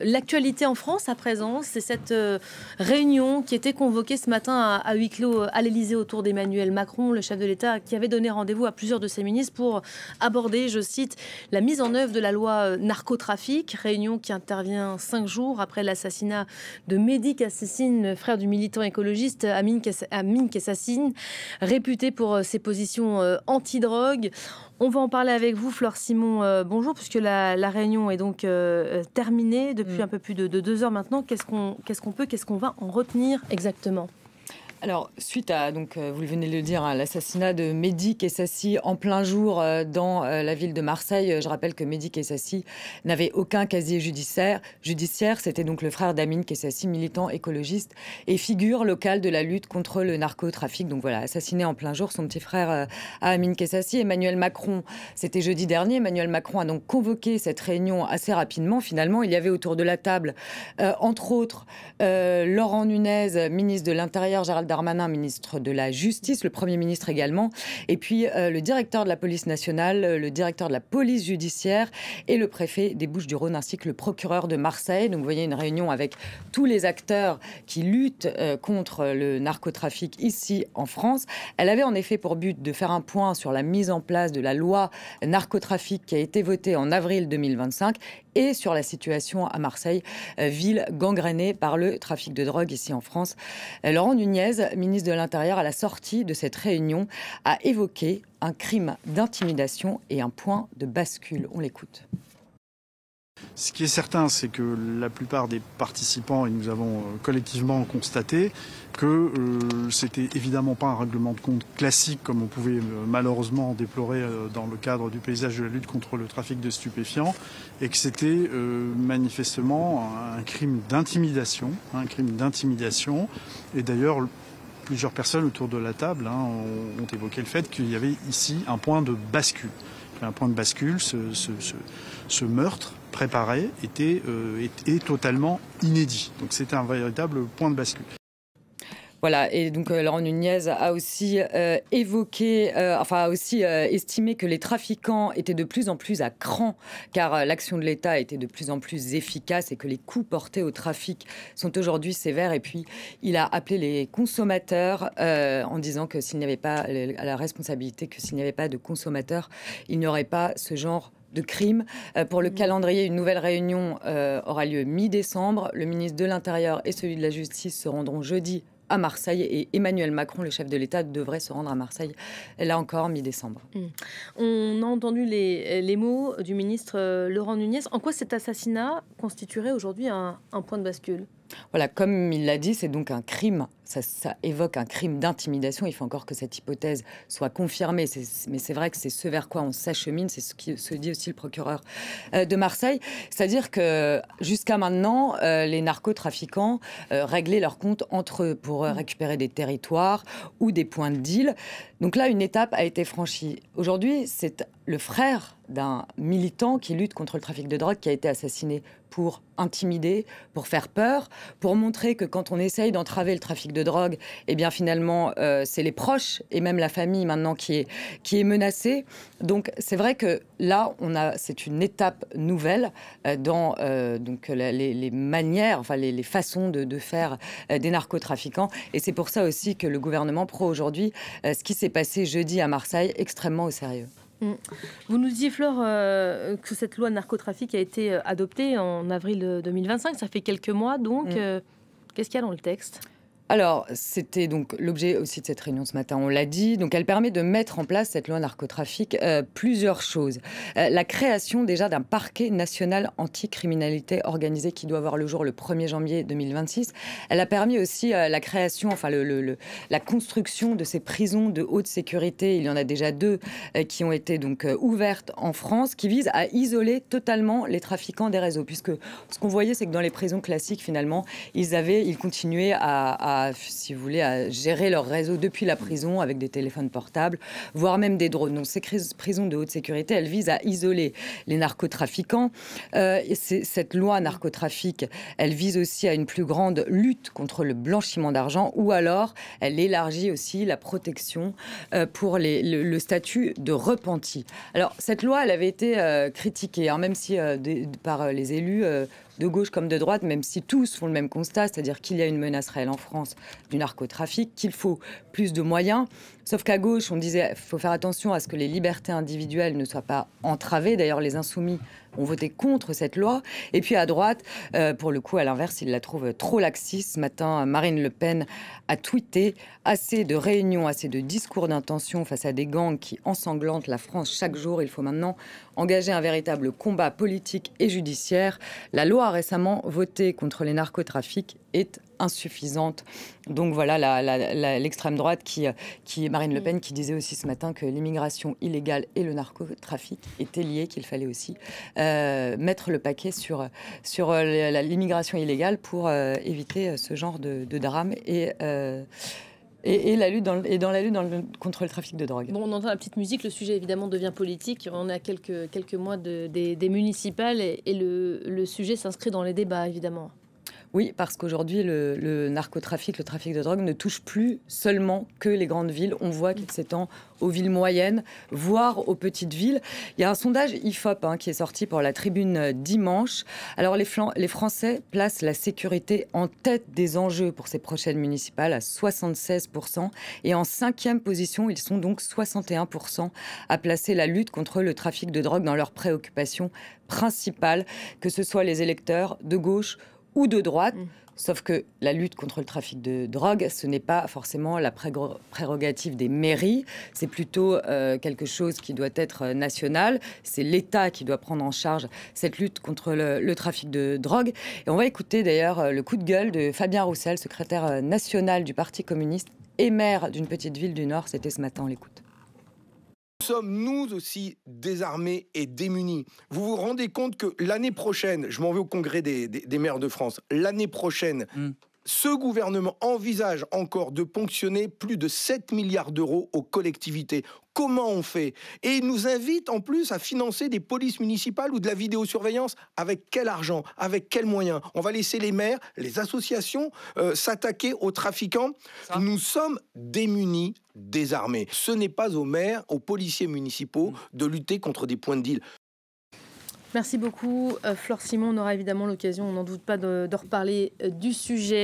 l'actualité en France à présent, c'est cette réunion qui était convoquée ce matin à huis clos à l'Élysée autour d'Emmanuel Macron, le chef de l'État, qui avait donné rendez-vous à plusieurs de ses ministres pour aborder, je cite, la mise en œuvre de la loi narcotrafic. Réunion qui intervient 5 jours après l'assassinat de Mehdi Kassessine, frère du militant écologiste Amin Kassessine, réputé pour ses positions anti-drogue. On va en parler avec vous, Flore Simon. Bonjour, puisque la réunion est donc terminée depuis un peu plus de 2 heures maintenant. Qu'est-ce qu'on va en retenir exactement ? Alors, suite à, donc, vous venez de le dire, l'assassinat de Mehdi Kessassi en plein jour dans la ville de Marseille. Je rappelle que Mehdi Kessassi n'avait aucun casier judiciaire. C'était donc le frère d'Amin Kessassi, militant écologiste et figure locale de la lutte contre le narcotrafic. Donc voilà, assassiné en plein jour son petit frère Amin Kessassi. Emmanuel Macron, c'était jeudi dernier. Emmanuel Macron a donc convoqué cette réunion assez rapidement. Finalement, il y avait autour de la table, entre autres, Laurent Nunez, ministre de l'Intérieur, Gérald Darmanin, ministre de la Justice, le Premier ministre également, et puis le directeur de la police nationale, le directeur de la police judiciaire et le préfet des Bouches-du-Rhône ainsi que le procureur de Marseille. Donc vous voyez une réunion avec tous les acteurs qui luttent contre le narcotrafic ici en France. Elle avait en effet pour but de faire un point sur la mise en place de la loi narcotrafic qui a été votée en avril 2025 et sur la situation à Marseille, ville gangrénée par le trafic de drogue ici en France. Laurent Nunez, ministre de l'Intérieur, à la sortie de cette réunion, a évoqué un crime d'intimidation et un point de bascule. On l'écoute. Ce qui est certain, c'est que la plupart des participants, et nous avons collectivement constaté que c'était évidemment pas un règlement de compte classique comme on pouvait malheureusement déplorer dans le cadre du paysage de la lutte contre le trafic de stupéfiants, et que c'était manifestement un crime d'intimidation, Et d'ailleurs, plusieurs personnes autour de la table ont évoqué le fait qu'il y avait ici un point de bascule. Un point de bascule, ce meurtre préparé est totalement inédit. Donc c'était un véritable point de bascule. Voilà, et donc Laurent Nunez a aussi estimé que les trafiquants étaient de plus en plus à cran, car l'action de l'État était de plus en plus efficace et que les coups portés au trafic sont aujourd'hui sévères. Et puis, il a appelé les consommateurs en disant que s'il n'y avait pas à la responsabilité, que s'il n'y avait pas de consommateurs, il n'y aurait pas ce genre de crime. Pour le calendrier, une nouvelle réunion aura lieu mi-décembre. Le ministre de l'Intérieur et celui de la Justice se rendront jeudi à Marseille et Emmanuel Macron, le chef de l'État, devrait se rendre à Marseille, là encore, mi-décembre. On a entendu les mots du ministre Laurent Nunez. En quoi cet assassinat constituerait aujourd'hui un point de bascule ? Voilà, comme il l'a dit, c'est donc un crime. Ça évoque un crime d'intimidation. Il faut encore que cette hypothèse soit confirmée. Mais c'est vrai que c'est ce vers quoi on s'achemine. C'est ce que se dit aussi le procureur de Marseille. C'est-à-dire que jusqu'à maintenant, les narcotrafiquants réglaient leurs comptes entre eux pour récupérer des territoires ou des points de deal. Donc là, une étape a été franchie. Aujourd'hui, c'est le frère d'un militant qui lutte contre le trafic de drogue qui a été assassiné pour intimider, pour faire peur, pour montrer que quand on essaye d'entraver le trafic de drogue, eh bien finalement, c'est les proches et même la famille maintenant qui est menacée. Donc c'est vrai que là, c'est une étape nouvelle dans les manières, enfin les façons de faire des narcotrafiquants. Et c'est pour ça aussi que le gouvernement prend aujourd'hui ce qui s'est passé jeudi à Marseille extrêmement au sérieux. Vous nous disiez, Flore, que cette loi narcotrafic a été adoptée en avril 2025. Ça fait quelques mois, donc. Qu'est-ce qu'il y a dans le texte ? Alors, c'était donc l'objet aussi de cette réunion ce matin, on l'a dit. Donc, elle permet de mettre en place, cette loi narcotrafic, plusieurs choses. La création déjà d'un parquet national anti-criminalité organisée qui doit avoir le jour le 1er janvier 2026. Elle a permis aussi la création, la construction de ces prisons de haute sécurité. Il y en a déjà 2 qui ont été donc ouvertes en France, qui visent à isoler totalement les trafiquants des réseaux. Puisque ce qu'on voyait, c'est que dans les prisons classiques, finalement, ils continuaient à gérer leur réseau depuis la prison avec des téléphones portables, voire même des drones. Donc ces prisons de haute sécurité, elles visent à isoler les narcotrafiquants. Cette loi narcotrafic, elle vise aussi à une plus grande lutte contre le blanchiment d'argent, ou alors elle élargit aussi la protection pour le statut de repenti. Alors cette loi, elle avait été critiquée, même si par les élus de gauche comme de droite, même si tous font le même constat, c'est-à-dire qu'il y a une menace réelle en France du narcotrafic, qu'il faut plus de moyens. Sauf qu'à gauche, on disait qu'il faut faire attention à ce que les libertés individuelles ne soient pas entravées. D'ailleurs, les Insoumis ont voté contre cette loi. Et puis à droite, pour le coup, à l'inverse, ils la trouvent trop laxiste. Ce matin, Marine Le Pen a tweeté « Assez de réunions, assez de discours d'intention face à des gangs qui ensanglantent la France chaque jour. Il faut maintenant engager un véritable combat politique et judiciaire. La loi récemment votée contre les narcotrafics est insuffisante. » Donc voilà l'extrême droite qui Marine Le Pen qui disait aussi ce matin que l'immigration illégale et le narcotrafic étaient liés, qu'il fallait aussi mettre le paquet sur l'immigration illégale pour éviter ce genre de drame et la lutte contre le trafic de drogue. Bon, on entend la petite musique, le sujet évidemment devient politique. On est à quelques mois des municipales et le sujet s'inscrit dans les débats évidemment. Oui, parce qu'aujourd'hui, le narcotrafic, le trafic de drogue ne touche plus seulement que les grandes villes. On voit qu'il s'étend aux villes moyennes, voire aux petites villes. Il y a un sondage IFOP qui est sorti pour la Tribune dimanche. Alors, les Français placent la sécurité en tête des enjeux pour ces prochaines municipales à 76%. Et en 5e position, ils sont donc 61% à placer la lutte contre le trafic de drogue dans leurs préoccupations principales, que ce soit les électeurs de gauche ou de droite, sauf que la lutte contre le trafic de drogue, ce n'est pas forcément la prérogative des mairies, c'est plutôt quelque chose qui doit être national, c'est l'État qui doit prendre en charge cette lutte contre le trafic de drogue. Et on va écouter d'ailleurs le coup de gueule de Fabien Roussel, secrétaire national du Parti communiste et maire d'une petite ville du Nord, c'était ce matin, on l'écoute. Nous sommes, nous aussi, désarmés et démunis. Vous vous rendez compte que l'année prochaine, je m'en vais au congrès des maires de France, l'année prochaine, ce gouvernement envisage encore de ponctionner plus de 7 milliards d'euros aux collectivités. Comment on fait? Et il nous invite en plus à financer des polices municipales ou de la vidéosurveillance. Avec quel argent? Avec quels moyens? On va laisser les maires, les associations s'attaquer aux trafiquants. Nous sommes démunis, désarmés. Ce n'est pas aux maires, aux policiers municipaux de lutter contre des points de deal. Merci beaucoup, Flore Simon. On aura évidemment l'occasion, on n'en doute pas, de reparler du sujet.